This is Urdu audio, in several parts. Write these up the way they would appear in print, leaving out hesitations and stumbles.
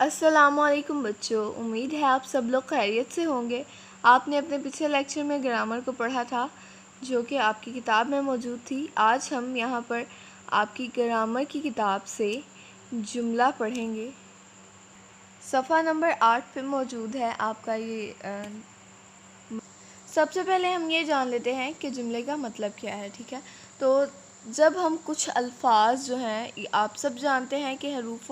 السلام علیکم بچوں، امید ہے آپ سب لوگ خیریت سے ہوں گے۔ آپ نے اپنے پچھلے لیکچر میں گرامر کو پڑھا تھا جو کہ آپ کی کتاب میں موجود تھی۔ آج ہم یہاں پر آپ کی گرامر کی کتاب سے جملہ پڑھیں گے۔ صفحہ نمبر 8 پہ موجود ہے آپ کا یہ۔ سب سے پہلے ہم یہ جان لیتے ہیں کہ جملے کا مطلب کیا ہے، ٹھیک ہے؟ تو جب ہم کچھ الفاظ جو ہیں، آپ سب جانتے ہیں کہ حروف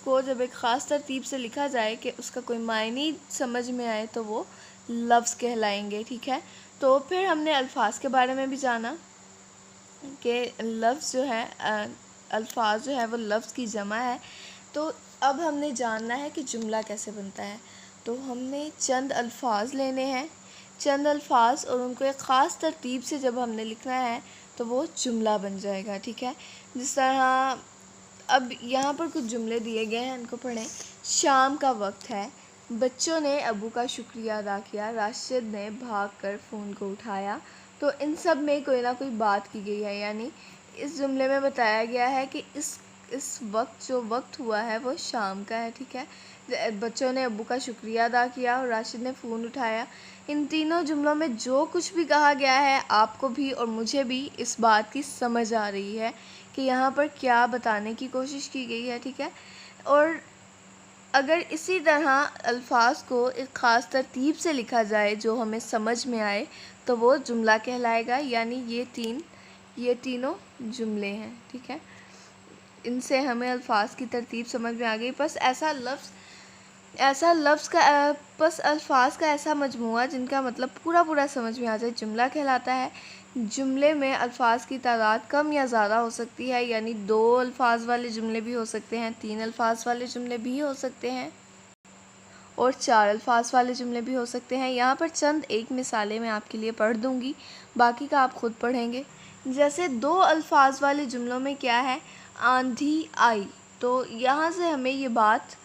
کو جب ایک خاص ترتیب سے لکھا جائے کہ اس کا کوئی معنی سمجھ میں آئے تو وہ لفظ کہلائیں گے، ٹھیک ہے؟ تو پھر ہم نے الفاظ کے بارے میں بھی جانا کہ لفظ جو ہے، الفاظ جو ہے وہ لفظ کی جمع ہے۔ تو اب ہم نے جاننا ہے کہ جملہ کیسے بنتا ہے۔ تو ہم نے چند الفاظ لینے ہیں، چند الفاظ، اور ان کو ایک خاص ترتیب سے جب ہم نے لکھنا ہے تو وہ جملہ بن جائے گا، ٹھیک ہے؟ جس طرح اب یہاں پر کچھ جملے دیے گئے ہیں، ان کو پڑھیں۔ شام کا وقت ہے، بچوں نے ابو کا شکریہ ادا کیا، راشد نے بھاگ کر فون کو اٹھایا۔ تو ان سب میں کوئی نہ کوئی بات کی گئی ہے، یعنی اس جملے میں بتایا گیا ہے کہ اس وقت جو وقت ہوا ہے وہ شام کا ہے، ٹھیک ہے؟ بچوں نے ابو کا شکریہ ادا کیا اور راشد نے فون اٹھایا۔ ان تینوں جملوں میں جو کچھ بھی کہا گیا ہے، آپ کو بھی اور مجھے بھی اس بات کی سمجھ آ رہی ہے کہ یہاں پر کیا بتانے کی کوشش کی گئی ہے، ٹھیک ہے؟ اور اگر اسی طرح الفاظ کو ایک خاص ترتیب سے لکھا جائے جو ہمیں سمجھ میں آئے تو وہ جملہ کہلائے گا، یعنی یہ تینوں جملے ہیں، ٹھیک ہے؟ ان سے ہمیں الفاظ کی ترتیب سمجھ میں آ گئی۔ بس الفاظ کا ایسا مجموعہ جن کا مطلب پورا سمجھ میں آ جائے جملہ کہلاتا ہے۔ جملے میں الفاظ کی تعداد کم یا زیادہ ہو سکتی ہے، یعنی 2 الفاظ والے جملے بھی ہو سکتے ہیں، 3 الفاظ والے جملے بھی ہو سکتے ہیں، اور 4 الفاظ والے جملے بھی ہو سکتے ہیں۔ یہاں پر چند ایک مثالیں میں آپ کے لیے پڑھ دوں گی، باقی کا آپ خود پڑھیں گے۔ جیسے 2 الفاظ والے جملوں میں کیا ہے؟ آندھی آئی۔ تو یہاں سے ہمیں یہ بات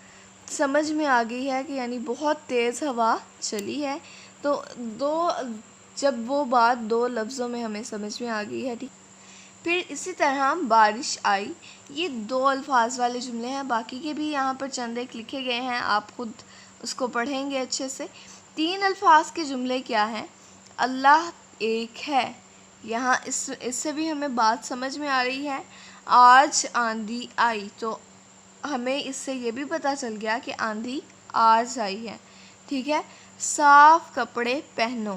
سمجھ میں آ گئی ہے کہ یعنی بہت تیز ہوا چلی ہے۔ تو جب وہ بات 2 لفظوں میں ہمیں سمجھ میں آ گئی ہے، ٹھیک۔ پھر اسی طرح بارش آئی، یہ 2 الفاظ والے جملے ہیں، باقی کے بھی یہاں پر چند ایک لکھے گئے ہیں، آپ خود اس کو پڑھیں گے اچھے سے۔ 3 الفاظ کے جملے کیا ہیں؟ اللہ ایک ہے، یہاں اس سے بھی ہمیں بات سمجھ میں آ رہی ہے۔ آج آندھی آئی، تو ہمیں اس سے یہ بھی پتہ چل گیا کہ آندھی آج آئی ہے، ٹھیک ہے؟ صاف کپڑے پہنو،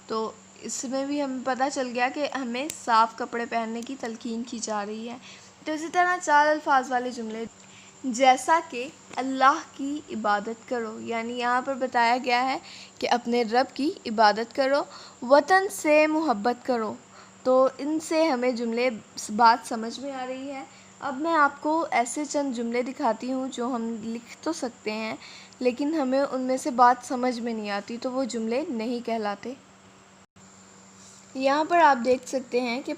تو اس میں بھی ہمیں پتہ چل گیا کہ ہمیں صاف کپڑے پہننے کی تلقین کی جا رہی ہے۔ تو اسی طرح 4 الفاظ والے جملے جیسا کہ اللہ کی عبادت کرو، یعنی یہاں پر بتایا گیا ہے کہ اپنے رب کی عبادت کرو۔ وطن سے محبت کرو، تو ان سے ہمیں جملے بات سمجھ میں آ رہی ہے۔ اب میں آپ کو ایسے چند جملے دکھاتی ہوں جو ہم لکھ تو سکتے ہیں لیکن ہمیں ان میں سے بات سمجھ میں نہیں آتی، تو وہ جملے نہیں کہلاتے۔ یہاں پر آپ دیکھ سکتے ہیں کہ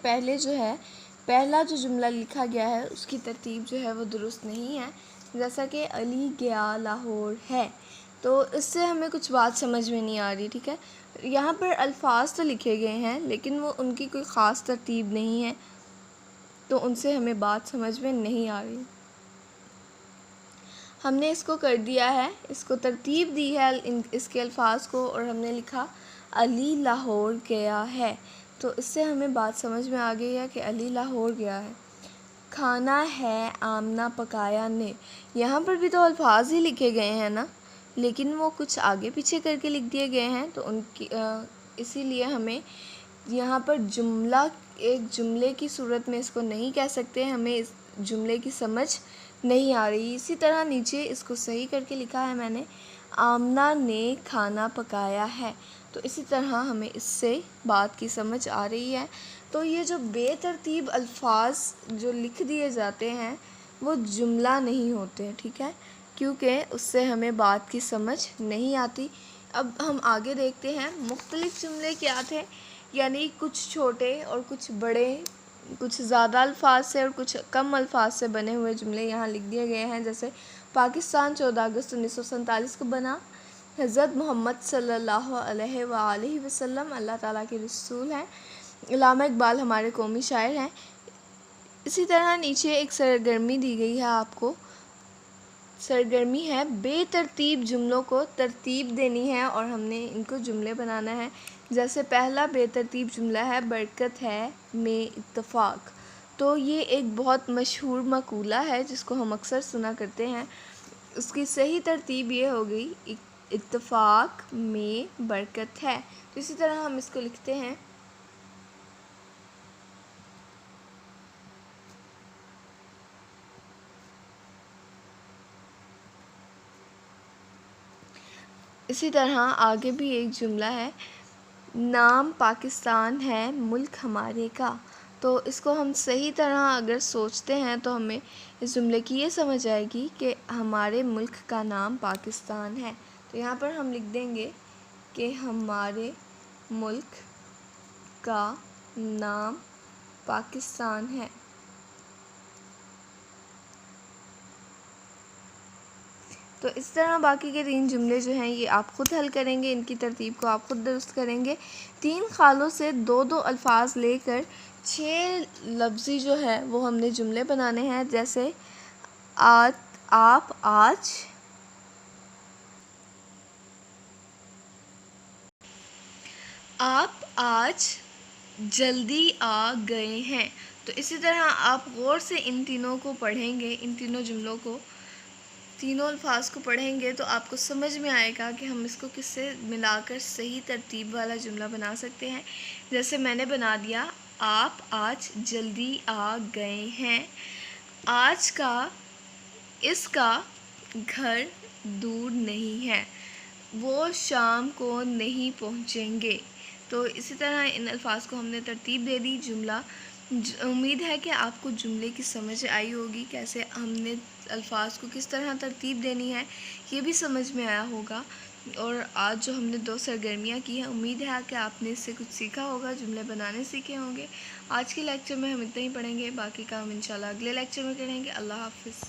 پہلا جو جملہ لکھا گیا ہے اس کی ترتیب جو ہے وہ درست نہیں ہے، جیسا کہ علی گیا لاہور ہے، تو اس سے ہمیں کچھ بات سمجھ میں نہیں آ رہی، ٹھیک ہے؟ یہاں پر الفاظ تو لکھے گئے ہیں لیکن وہ ان کی کوئی خاص ترتیب نہیں ہے، تو ان سے ہمیں بات سمجھ میں نہیں آ رہی۔ ہم نے اس کو کر دیا ہے، اس کو ترتیب دی ہے اس کے الفاظ کو، اور ہم نے لکھا علی لاہور گیا ہے، تو اس سے ہمیں بات سمجھ میں آ گئی ہے کہ علی لاہور گیا ہے۔ کھانا ہے آمنہ پکایا نے، یہاں پر بھی تو الفاظ ہی لکھے گئے ہیں نا، لیکن وہ کچھ آگے پیچھے کر کے لکھ دیے گئے ہیں، تو اسی لیے ہمیں یہاں پر ایک جملے کی صورت میں اس کو نہیں کہہ سکتے، ہمیں اس جملے کی سمجھ نہیں آ رہی۔ اسی طرح نیچے اس کو صحیح کر کے لکھا ہے میں نے، آمنہ نے کھانا پکایا ہے، تو اسی طرح ہمیں اس سے بات کی سمجھ آ رہی ہے۔ تو یہ جو بے ترتیب الفاظ جو لکھ دیے جاتے ہیں وہ جملہ نہیں ہوتے، ٹھیک ہے؟ کیونکہ اس سے ہمیں بات کی سمجھ نہیں آتی۔ اب ہم آگے دیکھتے ہیں مختلف جملے کیا تھے، یعنی کچھ چھوٹے اور کچھ بڑے، کچھ زیادہ الفاظ سے اور کچھ کم الفاظ سے بنے ہوئے جملے یہاں لکھ دیے گئے ہیں۔ جیسے پاکستان 14 اگست 1947 کو بنا، حضرت محمد صلی اللہ علیہ وآلہ وسلم اللہ تعالیٰ کے رسول ہیں، علامہ اقبال ہمارے قومی شاعر ہیں۔ اسی طرح نیچے ایک سرگرمی دی گئی ہے آپ کو، سرگرمی ہے بے ترتیب جملوں کو ترتیب دینی ہے اور ہم نے ان کو جملے بنانا ہے. جیسے پہلا بے ترتیب جملہ ہے برکت ہے میں اتفاق. تو یہ ایک بہت مشہور مقولہ ہے جس کو ہم اکثر سنا کرتے ہیں. اس کی صحیح ترتیب یہ ہوگی اتفاق میں برکت ہے. تو اسی طرح ہم اس کو لکھتے ہیں اسی طرح آگے بھی ایک جملہ ہے نام پاکستان ہے ملک ہمارے کا. تو اس کو ہم صحیح طرح اگر سوچتے ہیں تو ہمیں اس جملے کی یہ سمجھ آئے گی کہ ہمارے ملک کا نام پاکستان ہے. تو یہاں پر ہم لکھ دیں گے کہ ہمارے ملک کا نام پاکستان ہے. تو اس طرح باقی کے 3 جملے جو ہیں یہ آپ خود حل کریں گے، ان کی ترتیب کو آپ خود درست کریں گے. 3 خالوں سے 2 الفاظ لے کر 6 لفظی جو ہے وہ ہم نے جملے بنانے ہیں. جیسے آپ آج جلدی آ گئے ہیں. تو اسی طرح آپ غور سے ان تینوں کو پڑھیں گے، ان تینوں جملوں کو، تینوں الفاظ کو پڑھیں گے تو آپ کو سمجھ میں آئے گا کہ ہم اس کو کس سے ملا کر صحیح ترتیب والا جملہ بنا سکتے ہیں. جیسے میں نے بنا دیا آپ آج جلدی آ گئے ہیں. آج کا اس کا گھر دور نہیں ہے، وہ شام کو نہیں پہنچیں گے. تو اسی طرح ان الفاظ کو ہم نے ترتیب دے دی. جملہ امید ہے کہ آپ کو جملے کی سمجھ آئی ہوگی، کیسے ہم نے الفاظ کو کس طرح ترتیب دینی ہے یہ بھی سمجھ میں آیا ہوگا. اور آج جو ہم نے 2 سرگرمیاں کی ہیں، امید ہے کہ آپ نے اس سے کچھ سیکھا ہوگا، جملے بنانے سیکھے ہوں گے. آج کے لیکچر میں ہم اتنا ہی پڑھیں گے، باقی کا ہم انشاءاللہ اگلے لیکچر میں کریں گے. اللہ حافظ.